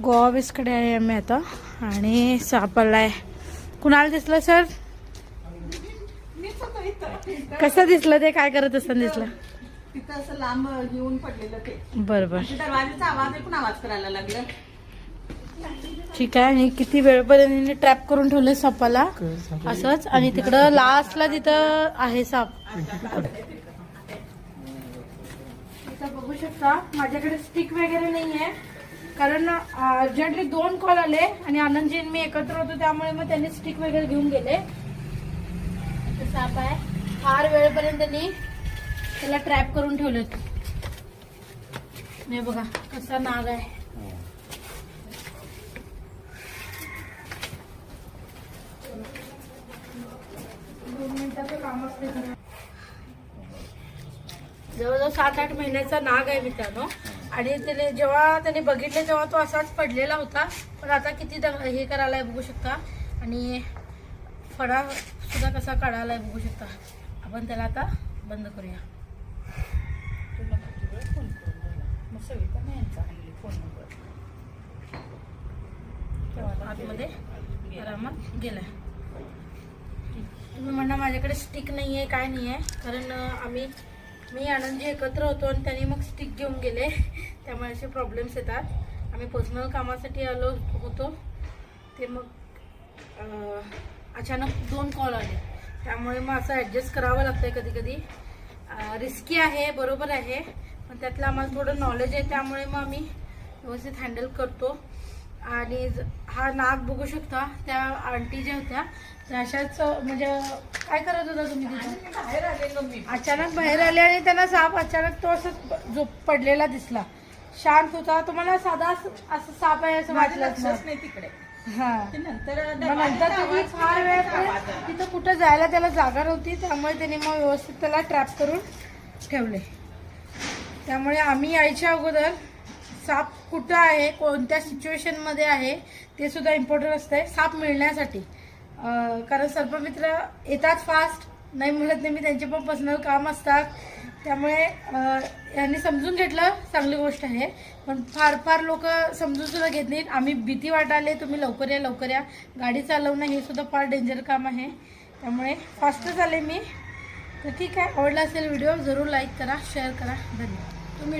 गोवा ऑफिसकडे आहे आम्ही आता आणि सापडला आहे. कुणाला दिसलं सर? कसं दिसलं ते? काय करत असताना दिसलं? तिथं असं लांब येऊन पडलेलं ते. बरोबर, दरवाजाचा आवाज ऐकून आवाज करायला लागलं. ठीक आहे. आणि किती वेळपर्यंत ट्रॅप करून ठेवले सापाला असंच. आणि तिकडं लास्टला तिथं आहे साप. इथं बघू शकता माझ्याकडे स्टिक वगैरे नाही आहे, कारण अर्जंटली 2 कॉल आले आणि आनंदजी आणि मी एकत्र होतो, त्यामुळे मग त्यांनी स्टिक वगैरे घेऊन गेले. इथं साप आहे. फार वेळपर्यंत त्यांनी त्याला ट्रॅप करून ठेवले. हे बघा कसा नाग आहे. जवळजवळ 7-8 महिन्याचा नाग आहे मित्रांनो. आणि त्याने जेव्हा त्याने बघितले तेव्हा तो असाच पडलेला होता, पण आता किती हे करायलाय बघू शकता. आणि फडा सुद्धा कसा काढायलाय बघू शकता. आपण त्याला आता बंद करूया. आतमध्ये आरामात गेलाय. तुम्ही म्हणा माझ्याकडे स्टिक नाही आहे, काय नाही आहे, कारण मी आनंदजी एकत्र होतो आणि त्यांनी मग स्टिक घेऊन गेले, त्यामुळे असे प्रॉब्लेम्स येतात. आम्ही पर्सनल कामासाठी आलो होतो, ते मग अचानक 2 कॉल आले, त्यामुळे मग असं ॲडजस्ट करावं लागतंय कधी कधी. रिस्की आहे, बरोबर आहे, पण त्यातलं आम्हाला थोडं नॉलेज आहे, त्यामुळे मग आम्ही व्यवस्थित हँडल करतो. आणि हा नाग बघू शकता. त्या आंटी ज्या होत्या त्या अशाच, म्हणजे काय करत होता तुम्ही तिथं? बाहेर आलेलो मी. अचानक बाहेर आले आणि त्यांना साप अचानक तो असं जो पडलेला दिसला. शांत होता. तुम्हाला साधा असं साप आहे असं वाटलं नाही तिकडे. हा. नंतर नंतर तुम्ही फार वेळ तिथं कुठं जायला त्याला जागा नव्हती, त्यामुळे त्यांनी मग व्यवस्थित त्याला ट्रॅप करून ठेवले. त्यामुळे आम्ही यायच्या अगोदर साप कुठं आहे, कोणत्या सिच्युएशनमध्ये आहे ते सुद्धा इम्पॉर्टंट असतंय साप मिळण्यासाठी. कारण सर्पमित्र येतात फास्ट, नाही मिळत नाही. त्यांचे पण पर्सनल काम असतात, त्यामुळे यांनी समजून घेतलं, चांगली गोष्ट आहे. पण फार लोक समजून सुद्धा घेत नाहीत. आम्ही भीती वाटायला तुम्ही लवकर या. गाडी चालवणं हे सुद्धा फार डेंजर काम आहे, त्यामुळे फास्टच आले मी. तर ठीक आहे, आवडला असेल व्हिडिओ जरूर लाईक करा, शेअर करा. धन्यवाद. तुम्ही